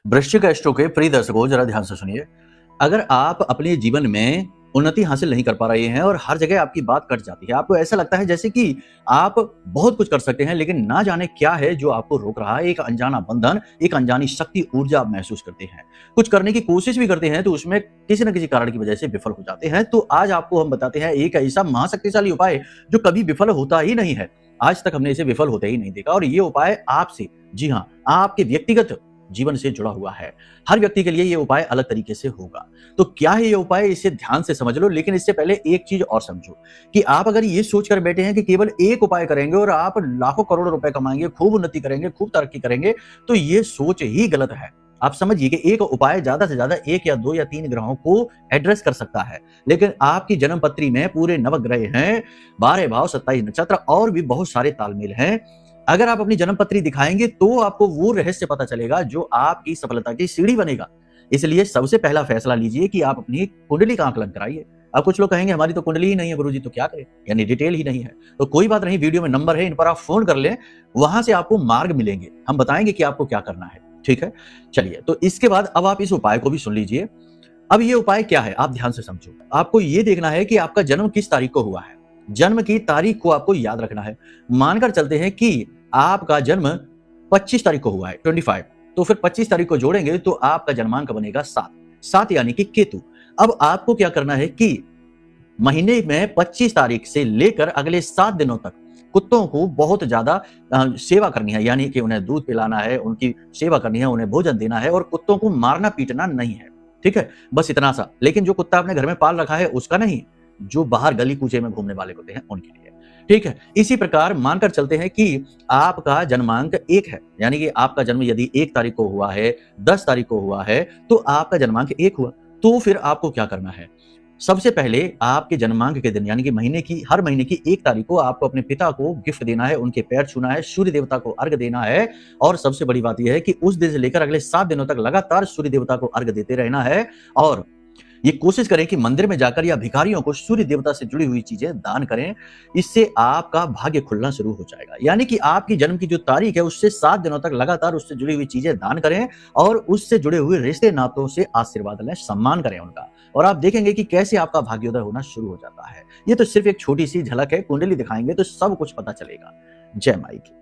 वृश्चिक एस्ट्रो के प्रिय दर्शकों, जरा ध्यान से सुनिए। अगर आप अपने जीवन में उन्नति हासिल नहीं कर पा रहे हैं और हर जगह आपकी बात कट जाती है, आपको ऐसा लगता है जैसे कि आप बहुत कुछ कर सकते हैं, लेकिन ना जाने क्या है जो आपको रोक रहा है। एक अनजाना बंधन, एक अनजानी शक्ति, ऊर्जा आप महसूस करते हैं। कुछ करने की कोशिश भी करते हैं तो उसमें किसी न किसी कारण की वजह से विफल हो जाते हैं। तो आज आपको हम बताते हैं एक ऐसा महाशक्तिशाली उपाय जो कभी विफल होता ही नहीं है। आज तक हमने इसे विफल होते ही नहीं देखा, और ये उपाय आपसे, जी हाँ, आपके व्यक्तिगत जीवन से जुड़ा हुआ है। हर व्यक्ति के लिए ये उपाय अलग तरीके से होगा। तो क्या है ये उपाय, इसे ध्यान से समझ लो। लेकिन इससे पहले एक चीज और समझो कि आप अगर ये सोचकर बैठे हैं कि केवल एक उपाय करेंगे और आप लाखों करोड़ों रुपए कमाएंगे, खूब उन्नति करेंगे, खूब तरक्की करेंगे, तो ये सोच ही गलत है। आप समझिए कि एक उपाय ज्यादा से ज्यादा 1 या 2 या 3 ग्रहों को एड्रेस कर सकता है, लेकिन आपकी जन्म पत्री में पूरे नवग्रह हैं, 12 भाव, 27 नक्षत्र और भी बहुत सारे तालमेल हैं। अगर आप अपनी जन्म पत्री दिखाएंगे तो आपको वो रहस्य पता चलेगा जो आपकी सफलता की सीढ़ी बनेगा। इसलिए सबसे पहला फैसला लीजिए कि आप अपनी कुंडली का आकलन कराइए। अब कुछ लोग कहेंगे हमारी तो कुंडली ही नहीं है गुरुजी, तो क्या करें, यानी डिटेल ही नहीं है। तो कोई बात नहीं, वीडियो में नंबर है, इन पर आप फोन कर लें, वहां से आपको मार्ग मिलेंगे, हम बताएंगे कि आपको क्या करना है। ठीक है, चलिए, तो इसके बाद अब आप इस उपाय को भी सुन लीजिए। अब ये उपाय क्या है, आप ध्यान से समझो। आपको ये देखना है कि आपका जन्म किस तारीख को हुआ है। जन्म की तारीख को आपको याद रखना है। मानकर चलते हैं कि आपका जन्म 25 तारीख को हुआ है, 25, तो फिर 25 तारीख को जोड़ेंगे तो आपका जन्मांक बनेगा 7, 7 यानी कि केतु। अब आपको क्या करना है कि महीने में 25 तारीख से लेकर अगले 7 दिनों तक कुत्तों को बहुत ज्यादा सेवा करनी है, यानी कि उन्हें दूध पिलाना है, उनकी सेवा करनी है, उन्हें भोजन देना है, और कुत्तों को मारना पीटना नहीं है। ठीक है, बस इतना सा। लेकिन जो कुत्ता आपने घर में पाल रखा है उसका नहीं, जो बाहर गली कूचे में घूमने वाले कुत्ते हैं उनके लिए। ठीक है, इसी प्रकार मानकर चलते हैं कि आपका जन्मांक 1 है, यानी कि आपका जन्म यदि 1 तारीख को हुआ है, 10 तारीख को हुआ है, तो आपका जन्मांक 1 हुआ। तो फिर आपको क्या करना है, सबसे पहले आपके जन्मांक के दिन, यानी कि हर महीने की 1 तारीख को आपको अपने पिता को गिफ्ट देना है, उनके पैर छूना है, सूर्य देवता को अर्घ देना है। और सबसे बड़ी बात यह है कि उस दिन से लेकर अगले 7 दिनों तक लगातार सूर्य देवता को अर्घ देते रहना है। और ये कोशिश करें कि मंदिर में जाकर या भिखारियों को सूर्य देवता से जुड़ी हुई चीजें दान करें। इससे आपका भाग्य खुलना शुरू हो जाएगा। यानी कि आपकी जन्म की जो तारीख है उससे 7 दिनों तक लगातार उससे जुड़ी हुई चीजें दान करें और उससे जुड़े हुए रिश्ते नातों से आशीर्वाद लें, सम्मान करें उनका, और आप देखेंगे कि कैसे आपका भाग्योदय होना शुरू हो जाता है। ये तो सिर्फ एक छोटी सी झलक है, कुंडली दिखाएंगे तो सब कुछ पता चलेगा। जय माई की।